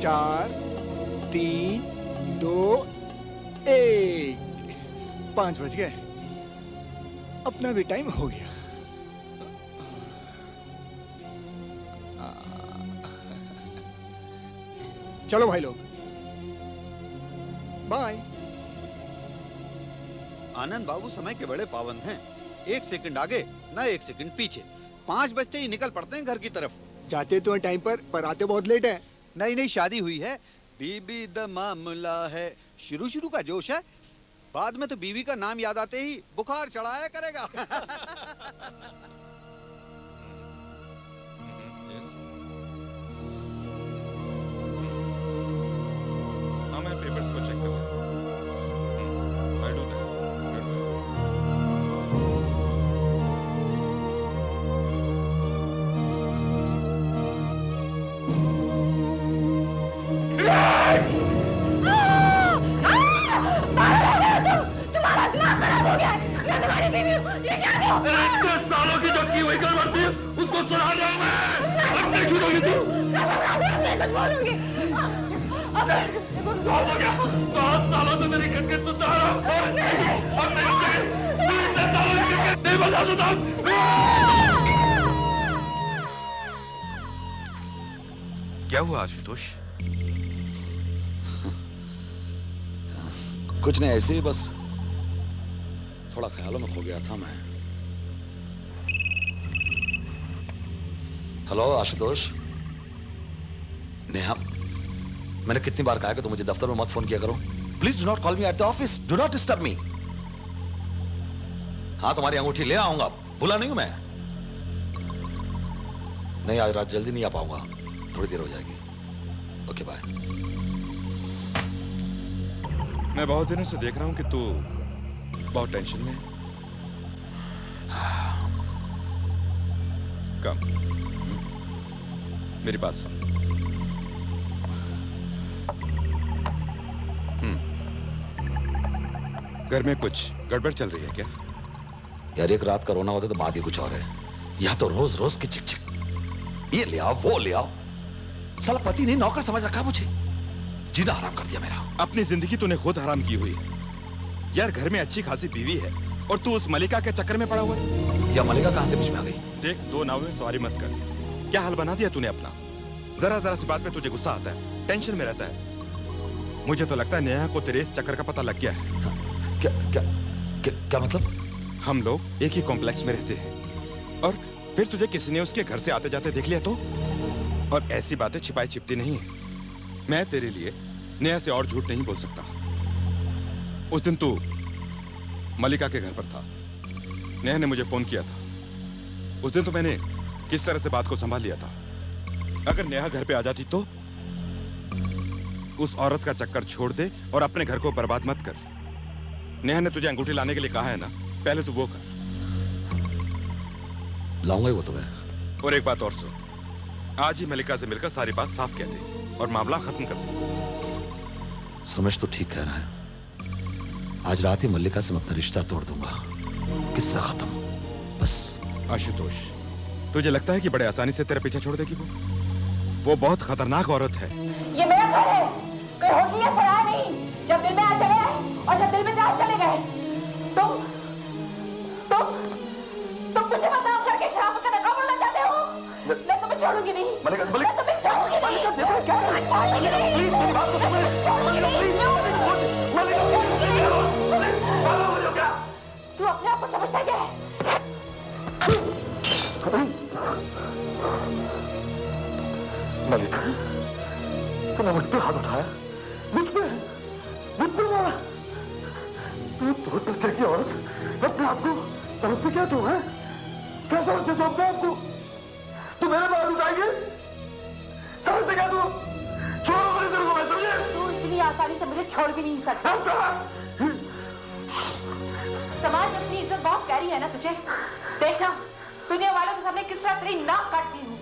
4 3 2 1 5 बज गए। अपना भी टाइम हो गया। चलो भाई लोग, बाय। आनंद बाबू समय के बड़े पाबंद हैं। 1 सेकंड आगे ना 1 सेकंड पीछे। 5 बजते ही निकल पड़ते हैं घर की तरफ। जाते तो हैं टाइम पर आते बहुत लेट है। नई नई शादी हुई है, बीबी द मामला है। शुरू शुरू का जोश है, बाद में तो बीवी का नाम याद आते ही बुखार चढ़ाया करेगा। हाँ, मैं पेपर्स को चेक कर लेता हूँ। I'll do that. सालों की जो की वही कर बढ़ती है, उसको सुना जाऊं मैं। अब नहीं छूटोगी तू। बहुत हो गया। 10 सालों से मेरी खटखट सुनता आ रहा हूं। अब नहीं बचेगी। तू इतने सालों की खटखट नहीं बता सकता। क्या हुआ आशुतोष? कुछ नहीं, ऐसे ही बस थोड़ा ख्यालों में खो गया था मैं। हेलो आशुतोष। नेहा, मैंने कितनी बार कहा कि तुम मुझे दफ्तर में मत फोन किया करो। Please do not call me at the office, do not disturb me. हाँ, तुम्हारी अंगूठी ले आऊंगा, भूला नहीं हूं मैं। नहीं, आज रात जल्दी नहीं आ पाऊंगा, थोड़ी देर हो जाएगी। Okay bye. मैं बहुत दिनों से देख रहा हूं कि तू बहुत टेंशन में है। कम, मेरी बात सुन। घर में कुछ गड़बड़ चल रही है क्या? यार, एक रात का रोना होता तो बात ही कुछ और है। यह तो रोज रोज की चिक चिक, ये ले आओ वो ले आओ। साला पति नहीं नौकर समझ रखा मुझे। जीना हराम कर दिया मेरा। अपनी जिंदगी तूने खुद हराम की हुई है यार। घर में अच्छी खासी बीवी है और तू उस मलिका के चक्कर में पड़ा हुआ है। या मलिका कहां से बीच में आ गई? देख, 2 नाव में सवारी मत कर। क्या हाल बना दिया तूने अपना। जरा जरा सी बात पे तुझे गुस्सा आता है, टेंशन में रहता है। मुझे तो लगता है नेहा को तेरे इस चक्कर का पता लग गया है। क्या क्या क्या, क्या मतलब? हम लोग एक ही कॉम्प्लेक्स में रहते हैं और फिर तुझे किसी ने उसके घर से आते जाते देख लिया तो? और ऐसी बातें छिपाई छिपती नहीं है। मैं तेरे लिए नेहा से और झूठ नहीं बोल सकता। उस दिन तू मलिका के घर पर था, नेहा ने मुझे फोन किया था। उस दिन तो मैंने किस तरह से बात को संभाल लिया था। अगर नेहा घर पे आ जाती तो? उस औरत का चक्कर छोड़ दे और अपने घर को बर्बाद मत कर। नेहा ने तुझे अंगूठी लाने के लिए कहा है ना, पहले तू वो कर। लाऊंगा ही वो तुम्हें। और एक बात और सुन, आज ही मलिका से मिलकर सारी बात साफ कह दे और मामला खत्म कर दे। समझ तो ठीक कह रहा है। आज रात ही मल्लिका से मैं अपना रिश्ता तोड़ दूंगा, किस्सा खत्म, बस। आशुतोष, तुझे लगता है कि बड़े आसानी से तेरा पीछा छोड़ देगी वो बहुत खतरनाक औरत है। ये मेरा घर है, कोई होटल या सराय नहीं। जब दिल में आ चले आए और जब दिल में चाह चले गए। तुम मुझे बताओ, घर के शराब का नकाब बोलना चाहते हो? मैं तुम्हें छोड़ूंगी नहीं। मैं तुम्हें छोड़ूंगी नहीं। मैं छोड़ूंगी नहीं। प्लीज मेरी बात को समझ। छोड़ूंगी नहीं। तू अपने आप को समझता क्या है? मलिका, तूने मुझ पे हाथ उठाया, मुझ पे मारा। तू तरीके की औरत अपने आप को समझते क्या तू है? क्या समझते तू अपने आप को? तू मेरे पे हाथ उठाएगी? समझते क्या तू? छोड़ो मेरे दिल को, मैं समझे? तू इतनी आसानी से मुझे छोड़ भी नहीं सकता। समाज में अपनी इज्जत बहुत प्यारी है ना तुझे? देखना दुनिया वालों के सामने किस तरह तेरी नाक काटती हूँ।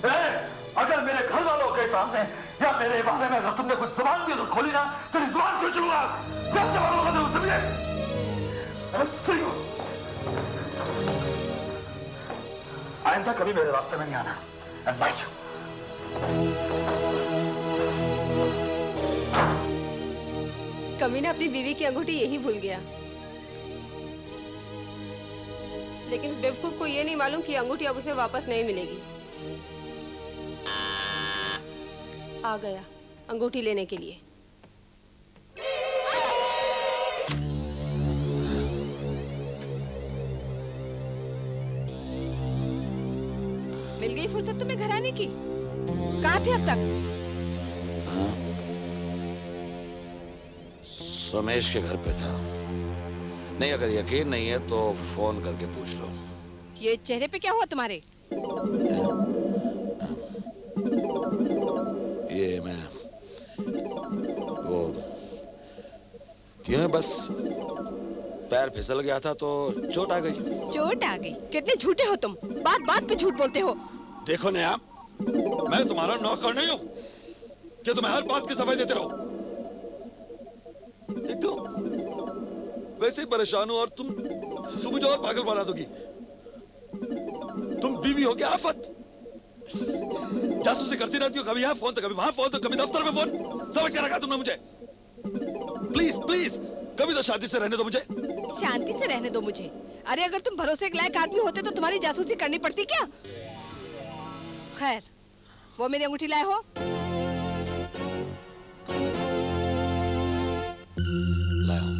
अगर मेरे घर वालों के सामने या मेरे बारे में अगर तुमने कुछ जुबान भी अगर खोली ना, तेरी जुबान खींच लूंगा। जब से वालों का दिल, समझे? आइंदा कभी मेरे रास्ते में नहीं आना। कमीना अपनी बीवी की अंगूठी यही भूल गया। लेकिन उस बेवकूफ को ये नहीं मालूम कि अंगूठी अब उसे वापस नहीं मिलेगी। आ गया अंगूठी लेने के लिए। मिल गई फुर्सत तुम्हें घर आने की? कहाँ थे अब तक? सोमेश के घर पे था। नहीं, अगर यकीन नहीं है तो फोन करके पूछ लो। ये चेहरे पे क्या हुआ तुम्हारे? ये मैं वो यूं बस पैर फिसल गया था तो चोट आ गई। चोट आ गई? कितने झूठे हो तुम, बात बात पे झूठ बोलते हो। देखो नया, मैं तुम्हारा नौकर नहीं हूं कि तुम्हें हर बात की सफाई देते रहो। एक तो वैसे ही परेशान हूं और तुम मुझे और पागल बना दोगी। तुम बीवी हो क्या आफत? जासूसी करती रहती हो, कभी यहाँ फोन तो कभी वहां फोन तो कभी दफ्तर में फोन। समझ क्या रखा तुमने मुझे? प्लीज प्लीज कभी तो शांति से रहने दो मुझे। शांति से रहने दो मुझे? अरे अगर तुम भरोसे के लायक आदमी होते तो तुम्हारी जासूसी करनी पड़ती क्या? खैर, वो मेरी अंगूठी लाए हो? लाया हूं।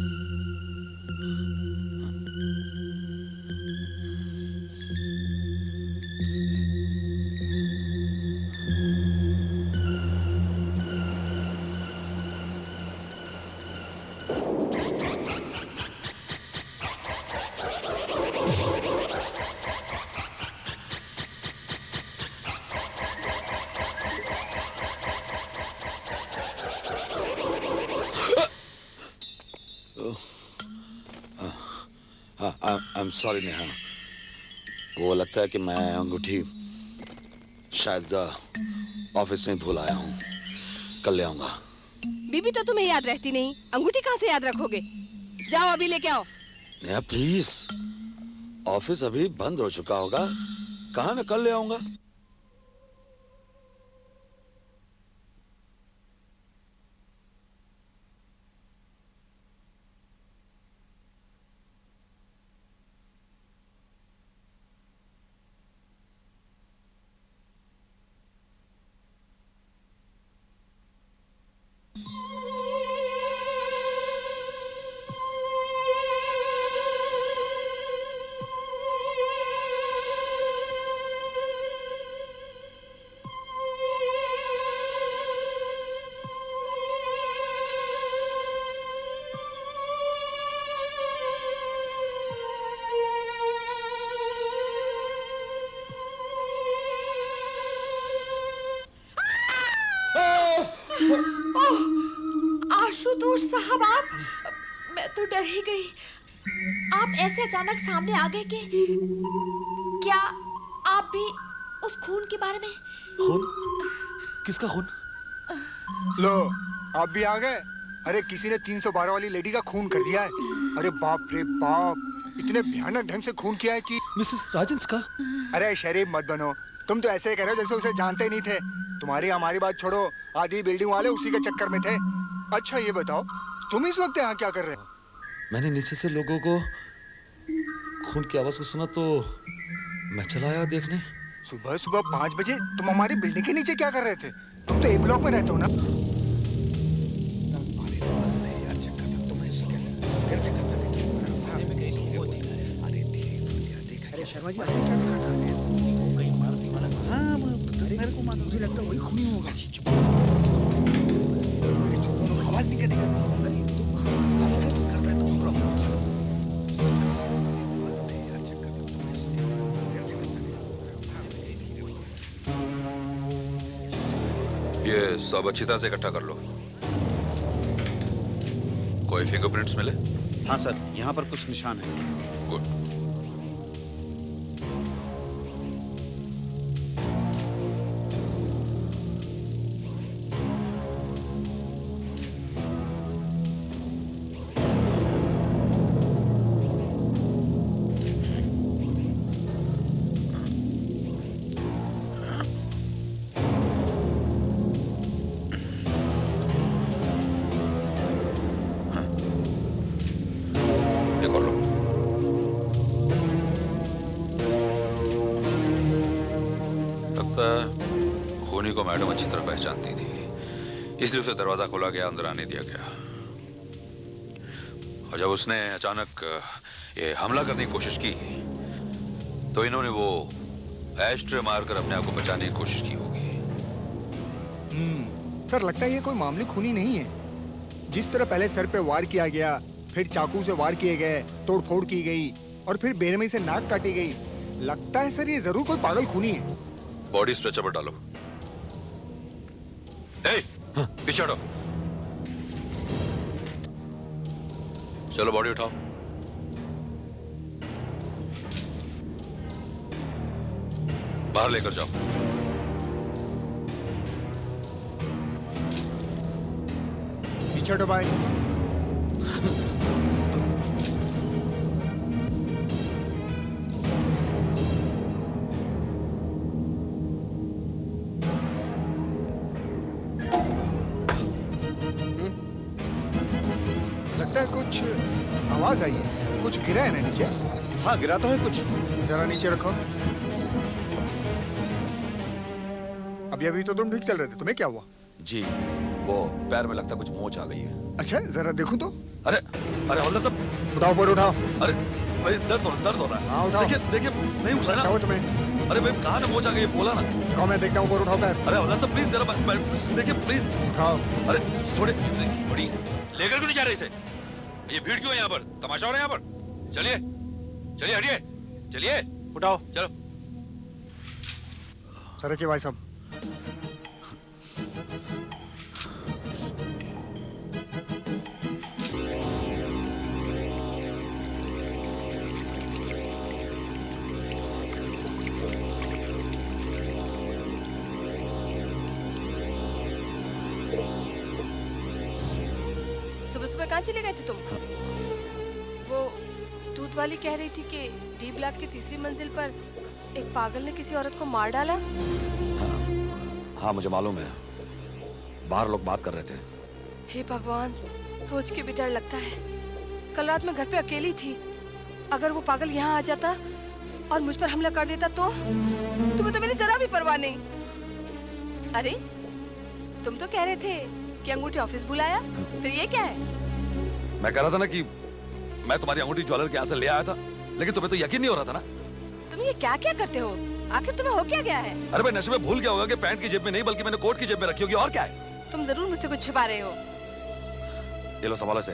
I'm sorry नेहा, वो लगता है कि मैं अंगूठी शायद ऑफिस में भूल आया हूँ। कल ले आऊंगा। बीबी तो तुम्हें याद रहती नहीं, अंगूठी कहाँ से याद रखोगे? जाओ अभी लेके आओ। नेहा प्लीज, ऑफिस अभी बंद हो चुका होगा, कहाँ ना कल ले आऊंगा। आशुतोष साहब, आप, मैं तो डर ही गई। आप ऐसे अचानक सामने आ गए कि क्या आप भी उस खून के बारे में? खून? किसका खून? लो, आप भी आ गए। अरे किसी ने 312 वाली लेडी का खून कर दिया है। अरे बाप रे बाप, इतने भयानक ढंग से खून किया है कि मिसेस राजंस का? अरे शरीफ मत बनो, तुम तो ऐसे ही कह रहे हो जैसे उसे जानते ही नहीं थे। तुम्हारी हमारी बात छोड़ो, आधी बिल्डिंग वाले उसी के चक्कर में थे। अच्छा ये बताओ, तुम इस वक्त यहाँ क्या कर रहे हो? मैंने नीचे से लोगों को खून की आवाज को सुना तो मैं चला आया देखने। सुबह सुबह 5 बजे तुम हमारी बिल्डिंग के नीचे क्या कर रहे थे? तुम तो ए ब्लॉक में रहते हो ना? अरे शर्मा जी, आपने क्या देखा था? हाँ, मेरे को मुझे लगता है वही खूनी होगा। अरे जो दोनों आवाज नहीं करेगा। अरे तो करता है तो ये सब अच्छी तरह से इकट्ठा कर लो। कोई फिंगरप्रिंट्स मिले? हाँ सर, यहाँ पर कुछ निशान है। गुड। को मैडम अच्छी तरह पहचानती थी, इसलिए उसे दरवाजा खोला गया, अंदर आने दिया गया। और जब उसने अचानक ये हमला करने की कोशिश की तो इन्होंने वो एस्ट्रे मारकर अपने आप को बचाने की कोशिश की होगी। सर लगता है ये कोई मामूली खूनी नहीं है। जिस तरह पहले सर पे वार किया गया, फिर चाकू से वार किए गए, तोड़फोड़ की गई और फिर बेरहमी से नाक काटी गई, लगता है सर ये जरूर कोई पागल खूनी है। बॉडी स्ट्रेचर पर डालो। ए, पीछे हटो। चलो बॉडी उठाओ। बाहर लेकर जाओ। पीछे हटो भाई। लगता है कुछ आवाज आई है, कुछ गिरा है ना नीचे। हाँ गिरा तो है कुछ। जरा नीचे रखो। अभी तो तुम ठीक चल रहे थे, तुम्हें क्या हुआ? जी वो पैर में लगता कुछ मोच आ गई है। अच्छा जरा देखो तो। अरे अरे हवलदार साहब, उठाओ ऊपर उठाओ। अरे भाई दर्द हो रहा है। हाँ, उठाओ। देखिए देखिए नहीं उठ रहा क्या हुआ ना। तुम्हें? अरे भाई कहाँ ना मोच आ गई है, बोला ना। दिखाओ, मैं देखता हूँ। ऊपर उठाओ पैर। अरे हवलदार साहब प्लीज जरा देखिए प्लीज। उठाओ। अरे छोड़े। बड़ी लेकर क्यों नहीं जा रहे इसे? ये भीड़ क्यों है यहाँ पर? तमाशा हो रहा है यहाँ पर? चलिए चलिए, हटिए, चलिए, उठाओ। चलो। सर के भाई साहब। सुबह सुबह कहाँ चले गए थे तुम? वो दूध वाली कह रही थी कि डी ब्लॉक की तीसरी मंजिल पर एक पागल ने किसी औरत को मार डाला। हाँ मुझे मालूम है, बाहर लोग बात कर रहे थे। हे भगवान, सोच के भी डर लगता है। कल रात मैं घर पे अकेली थी। अगर वो पागल यहाँ आ जाता और मुझ पर हमला कर देता तो? तुम्हें तो मेरी जरा भी परवाह नहीं। अरे तुम तो कह रहे थे कि अंगूठी ऑफिस बुलाया, फिर ये क्या है? मैं कह रहा था ना कि मैं तुम्हारी अंगूठी ज्वेलर के यहाँ से ले आया था, लेकिन तुम्हें तो यकीन नहीं हो रहा था ना। तुम ये क्या क्या करते हो? आखिर तुम्हें हो क्या गया है? अरे भाई नशे में भूल गया होगा कि पैंट की जेब में नहीं बल्कि मैंने कोट की जेब में रखी होगी, और क्या है? तुम जरूर मुझसे कुछ छिपा रहे हो। ये लो संभालो से।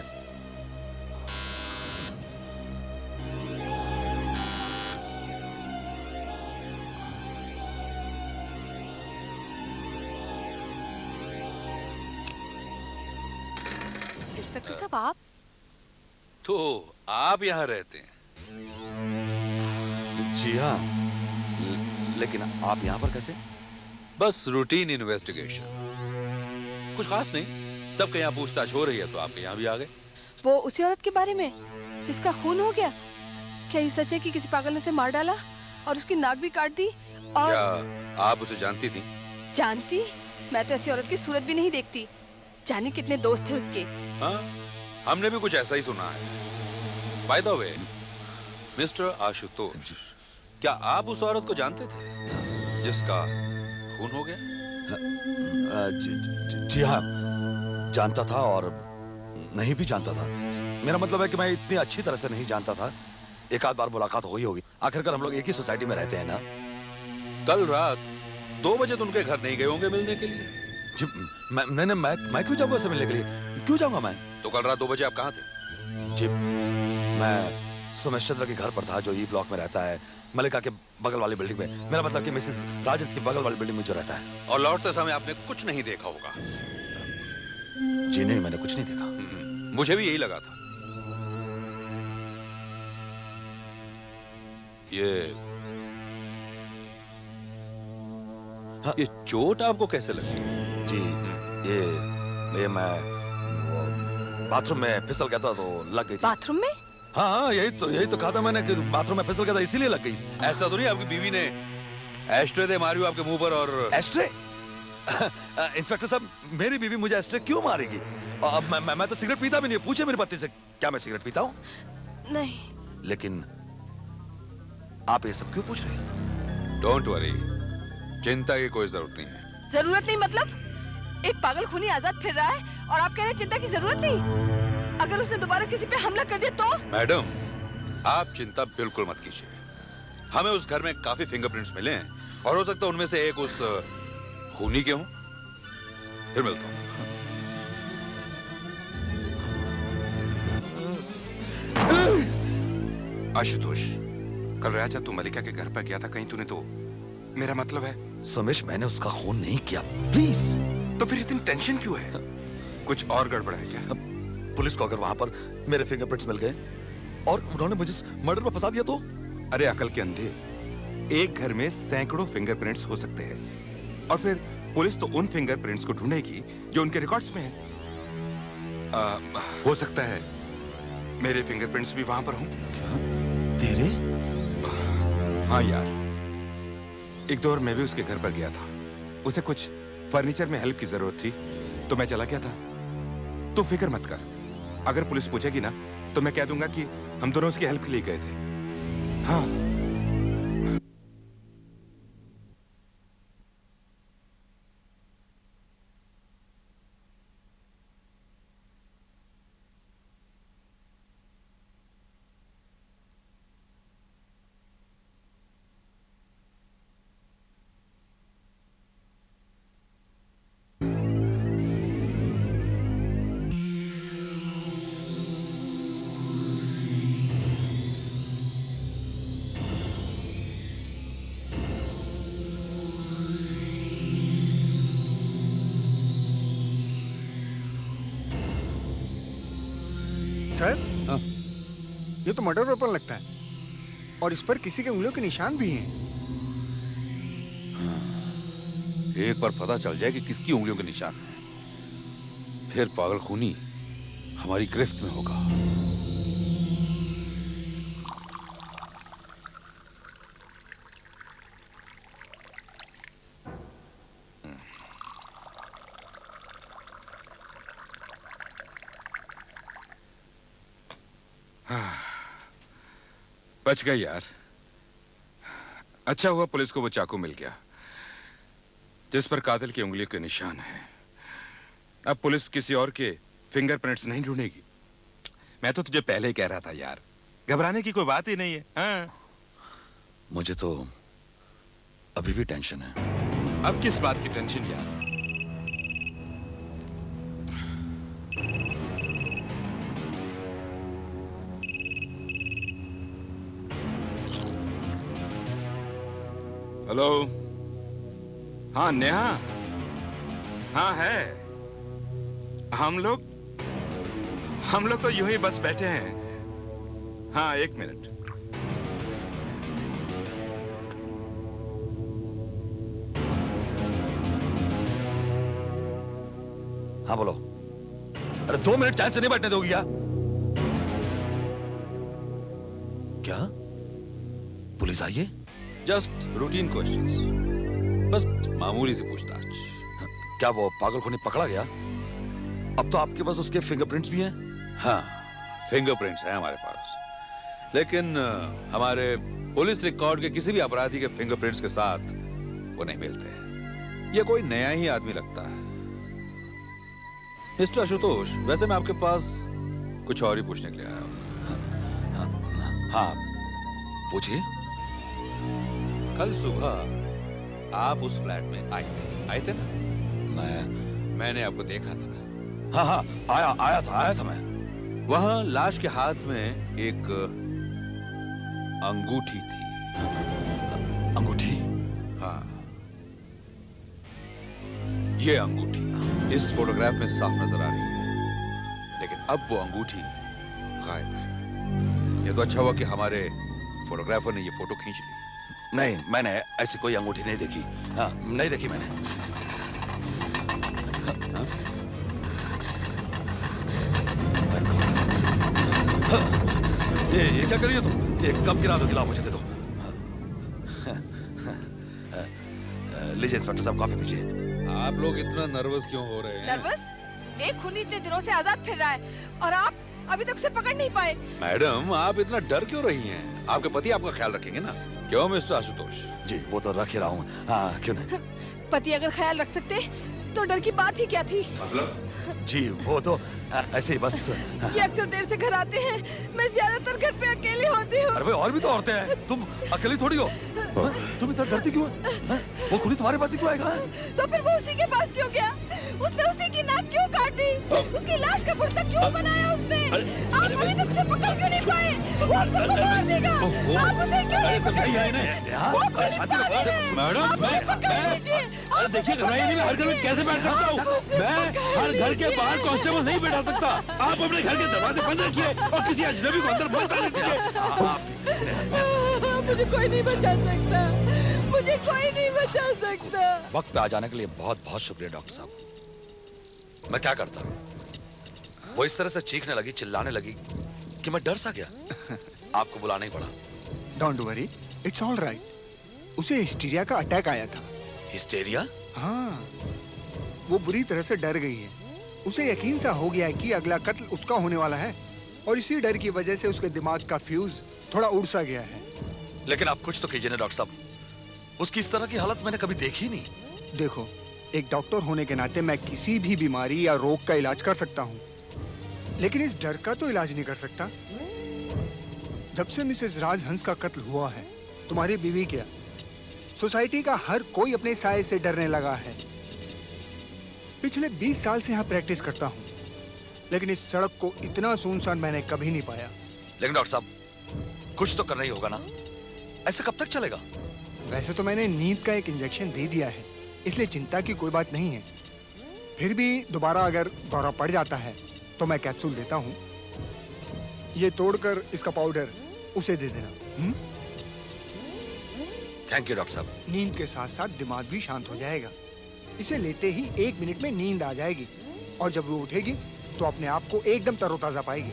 इंस्पेक्टर साहब आप? तो आप यहाँ रहते हैं? जी हाँ, लेकिन आप यहाँ पर कैसे? बस रूटीन इन्वेस्टिगेशन, कुछ खास नहीं। सबके यहाँ पूछताछ हो रही है तो आपके यहाँ भी आ गए। वो उसी औरत के बारे में जिसका खून हो गया? क्या ये सच है कि किसी पागल ने उसे मार डाला और उसकी नाक भी काट दी? और क्या आप उसे जानती थी? जानती? मैं तो ऐसी औरत की सूरत भी नहीं देखती। जाने कितने दोस्त थे उसके। हाँ, हमने भी कुछ ऐसा ही सुना है। By the way, mister Ashutosh, क्या आप उस औरत को जानते थे जिसका खून हो गया? जी हाँ, जानता था और नहीं भी जानता था। मेरा मतलब है कि मैं इतनी अच्छी तरह से नहीं जानता था। एक आध बार मुलाकात हुई होगी, आखिरकार हम लोग एक ही सोसाइटी में रहते हैं ना। कल रात 2 बजे तो उनके घर नहीं गए होंगे मिलने के लिए? जी मैं क्यों जाऊंगा उसे मिलने के लिए? क्यों जाऊंगा मैं? तो कल रात 2 बजे आप कहाँ थे? जी मैं सुमेश चंद्र के घर पर था, जो ई ब्लॉक में रहता है, मलिका के बगल वाली बिल्डिंग में। मेरा मतलब कि मिसेस राजन्स की बगल वाली बिल्डिंग में जो रहता है। और लौटते समय आपने कुछ नहीं देखा होगा? जी नहीं, मैंने कुछ नहीं देखा। मुझे भी यही लगा था। ये चोट आपको कैसे लगी? जी ये मैं वो बाथरूम में फिसल गया था तो लग गई थी। बाथरूम में? हाँ यही तो कहा था मैंने कि बाथरूम में फिसल गया था इसीलिए लग गई। ऐसा तो नहीं आपकी बीवी ने एस्ट्रे दे मारी हो आपके मुंह पर? और एस्ट्रे? इंस्पेक्टर साहब, मेरी बीवी मुझे एस्ट्रे क्यों मारेगी? मैं तो सिगरेट पीता भी नहीं। पूछे मेरी पत्नी से, क्या मैं सिगरेट पीता हूँ? नहीं। लेकिन आप ये सब क्यों पूछ रहे हैं? डोंट वरी, चिंता की कोई जरूरत नहीं है। जरूरत नहीं मतलब? एक पागल खूनी आजाद फिर रहा है और आप कह रहे हैं चिंता की जरूरत नहीं? अगर उसने दोबारा किसी पे हमला कर दिया तो? मैडम, आप चिंता बिल्कुल मत कीजिए। हमें उस घर में काफी फिंगरप्रिंट्स मिले हैं और हो सकता है उनमें से एक उस खूनी के हों। फिर मिलता हूँ। आशुतोष, कल रात जब तू मलिका के घर पर गया था, कहीं तूने तो, मेरा मतलब है। समेश, मैंने उसका खून नहीं किया, प्लीज। तो फिर इतनी टेंशन क्यों है? कुछ और गड़बड़ है क्या? पुलिस को अगर वहां पर मेरे फिंगरप्रिंट्स मिल गए और उन्होंने मुझे मर्डर में फंसा दिया तो? अरे अकल के अंधे, एक घर में सैकड़ों फिंगरप्रिंट्स हो सकते हैं और फिर पुलिस तो उन फिंगरप्रिंट्स को ढूंढेगी जो उनके रिकॉर्ड्स में है। हो सकता है मेरे फिंगरप्रिंट्स भी वहां पर हों। क्या? तेरे? हाँ यार, एक दो और मैं भी उसके घर पर गया था। उसे कुछ फर्नीचर में हेल्प की जरूरत थी तो मैं चला गया था। तू फिक्र मत कर, अगर पुलिस पूछेगी ना तो मैं कह दूंगा कि हम दोनों उसकी हेल्प के लिए गए थे। हाँ। सर, ये तो मर्डर वेपन लगता है और इस पर किसी के उंगलियों के निशान भी हैं। एक बार पता चल जाए कि किसकी उंगलियों के निशान हैं, फिर पागल खूनी हमारी गिरफ्त में होगा। बच गए यार। अच्छा हुआ पुलिस को वो चाकू मिल गया जिस पर कातिल की उंगली के निशान है। अब पुलिस किसी और के फिंगरप्रिंट्स नहीं ढूंढेगी। मैं तो तुझे पहले ही कह रहा था यार, घबराने की कोई बात ही नहीं है। हाँ? मुझे तो अभी भी टेंशन है। अब किस बात की टेंशन यार? हेलो, हाँ नेहा, हाँ है। हम लोग तो यूं ही बस बैठे हैं। हाँ, एक मिनट। हाँ बोलो। अरे 2 मिनट चैन से नहीं बैठने दोगी क्या? क्या? पुलिस आई है? जस्ट रूटीन क्वेश्चंस, बस मामूली सी पूछताछ। क्या वो पागल खूनी पकड़ा गया? अब तो आपके पास उसके फिंगरप्रिंट्स भी हैं? हाँ, फिंगरप्रिंट्स हैं हमारे पास, लेकिन हमारे पुलिस रिकॉर्ड के किसी भी अपराधी के फिंगरप्रिंट्स के साथ वो नहीं मिलते। ये कोई नया ही आदमी लगता है। मिस्टर आशुतोष, वैसे मैं आपके पास कुछ और ही पूछने के लिए आया हूँ। हाँ, पूछिए। कल सुबह आप उस फ्लैट में आए थे ना? मैंने आपको देखा था। हाँ हाँ, आया था मैं। वहां लाश के हाथ में एक अंगूठी थी। अंगूठी? हाँ, ये अंगूठी इस फोटोग्राफ में साफ नजर आ रही है, लेकिन अब वो अंगूठी गायब है। ये तो अच्छा हुआ कि हमारे फोटोग्राफर ने ये फोटो खींच ली। नहीं, मैंने ऐसी कोई अंगूठी नहीं देखी। हाँ, नहीं देखी मैंने। हाँ? ये क्या कर रही हो तुम? ये कब गिरा दो? गिलाओ, मुझे दे दो। लीजिए इंस्पेक्टर साहब, कॉफी पीजिए। आप लोग इतना नर्वस क्यों हो रहे हैं? नर्वस? एक खूनी इतने दिनों से आजाद फिर रहा है और आप अभी तक उसे पकड़ नहीं पाए। मैडम, आप इतना डर क्यों रही हैं? आपके पति आपका ख्याल रखेंगे ना? क्यों मिस्टर आशुतोष? जी, वो तो रख ही रहा हूँ। हाँ, क्यों नहीं? पति अगर ख्याल रख सकते तो डर की बात ही क्या थी। मतलब जी वो तो ऐसे ही बस। ये अक्सर देर से घर आते हैं, मैं ज्यादातर घर पे अकेली होती हूँ। अरे भाई और भी तो औरतें हैं, तुम अकेली थोड़ी हो। तुम इतना डरती क्यों है? वो खूनी तुम्हारे पास ही क्यों आएगा? तो फिर वो उसी के पास क्यों गया? उसने उसी की नाक क्यों काट दी? उसकी लाश का पुर्ता क्यों बनाया उसने? आप अभी तक उसे पकड़ क्यों नहीं पाए? वो हम सबको मार देगा। आप उसे क्यों नहीं पकड़ पाए? वो खूनी पागल है। आप उसे पकड़ लीजिए। अरे देखिए घबराइए नहीं, मैं हर घर में कैसे बैठ सकता हूँ? मैं हर घर के बाहर कांस्टेबल नहीं बैठा सकता। आप अपने घर के दरवाजे बंद रखिए और किसी अजनबी को अंदर मत आने दीजिए। मुझे कोई नहीं बचा सकता, मुझे कोई नहीं बचा सकता। वक्त पे आ जाने के लिए बहुत बहुत शुक्रिया डॉक्टर साहब। मैं क्या करता? वो इस तरह से चीखने लगी, चिल्लाने लगी कि मैं डर सा गया। आपको बुलाना ही पड़ा। Don't worry, it's all right. उसे हिस्टीरिया का अटैक आया था। हिस्टेरिया? हाँ, वो बुरी तरह से डर गई है। उसे यकीन सा हो गया है कि अगला कत्ल उसका होने वाला है और इसी डर की वजह से उसके दिमाग का फ्यूज थोड़ा उड़ सा गया है। लेकिन आप कुछ तो कीजिए ना डॉक्टर साहब। उसकी इस तरह की हालत मैंने कभी देखी नहीं। देखो, एक डॉक्टर होने के नाते मैं किसी भी बीमारी या रोग का इलाज कर सकता हूँ, लेकिन इस डर का तो इलाज नहीं कर सकता। जब से मिसेस राजहंस का कत्ल हुआ है, तुम्हारी बीवी क्या, सोसाइटी का हर कोई अपने साये से डरने लगा है। पिछले 20 साल से यहाँ प्रैक्टिस करता हूँ, लेकिन इस सड़क को इतना सुनसान मैंने कभी नहीं पाया। लेकिन डॉक्टर साहब कुछ तो करना ही होगा ना। ऐसे कब तक चलेगा? वैसे तो मैंने नींद का एक इंजेक्शन दे दिया है, इसलिए चिंता की कोई बात नहीं है। फिर भी दोबारा अगर दौरा पड़ जाता है तो मैं कैप्सूल देता हूँ। ये तोड़कर इसका पाउडर उसे दे देना। थैंक यू डॉक्टर साहब। नींद के साथ साथ दिमाग भी शांत हो जाएगा। इसे लेते ही 1 मिनट में नींद आ जाएगी और जब वो उठेगी तो अपने आप को एकदम तरोताजा पाएगी।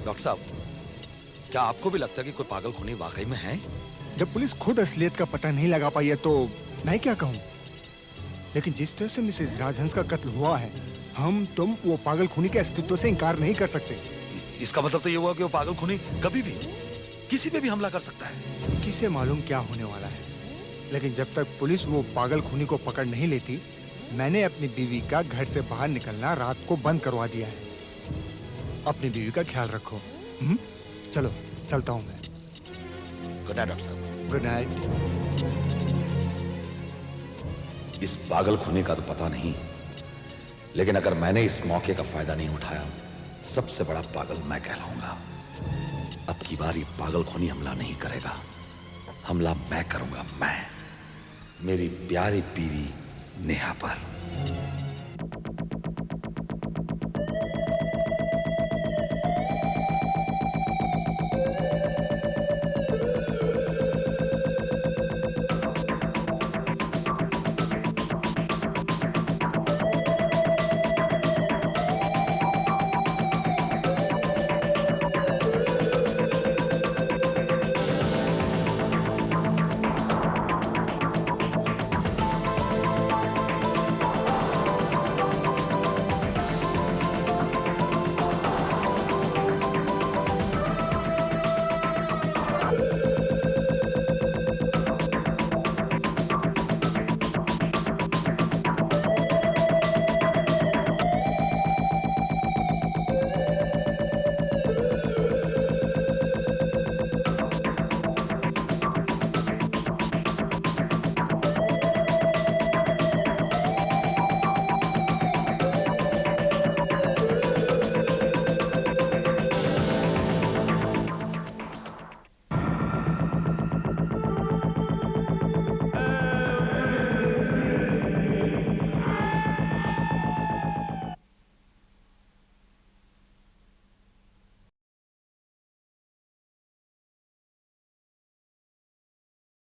डॉक्टर साहब, क्या आपको भी लगता है कि कोई पागल खूनी वाकई में है? जब पुलिस खुद असलियत का पता नहीं लगा पाई है तो मैं क्या कहूँ, लेकिन जिस तरह से मिसेस राजहंस का कत्ल हुआ है, हम तुम वो पागल खूनी के अस्तित्व से इनकार नहीं कर सकते। इसका मतलब तो ये हुआ कि वो पागल खूनी कभी भी किसी पे भी हमला कर सकता है। किसे मालूम क्या होने वाला है, लेकिन जब तक पुलिस वो पागल खूनी को पकड़ नहीं लेती, मैंने अपनी बीवी का घर से बाहर निकलना रात को बंद करवा दिया है। अपनी बीवी का ख्याल रखो। चलो चलता हूँ मैं। गुड नाइट डॉक्टर साहब। Good night. इस पागल खूनी का तो पता नहीं, लेकिन अगर मैंने इस मौके का फायदा नहीं उठाया, सबसे बड़ा पागल मैं कहलाऊंगा। अब की बार ये पागल खूनी हमला नहीं करेगा, हमला मैं करूंगा। मैं, मेरी प्यारी बीवी नेहा पर।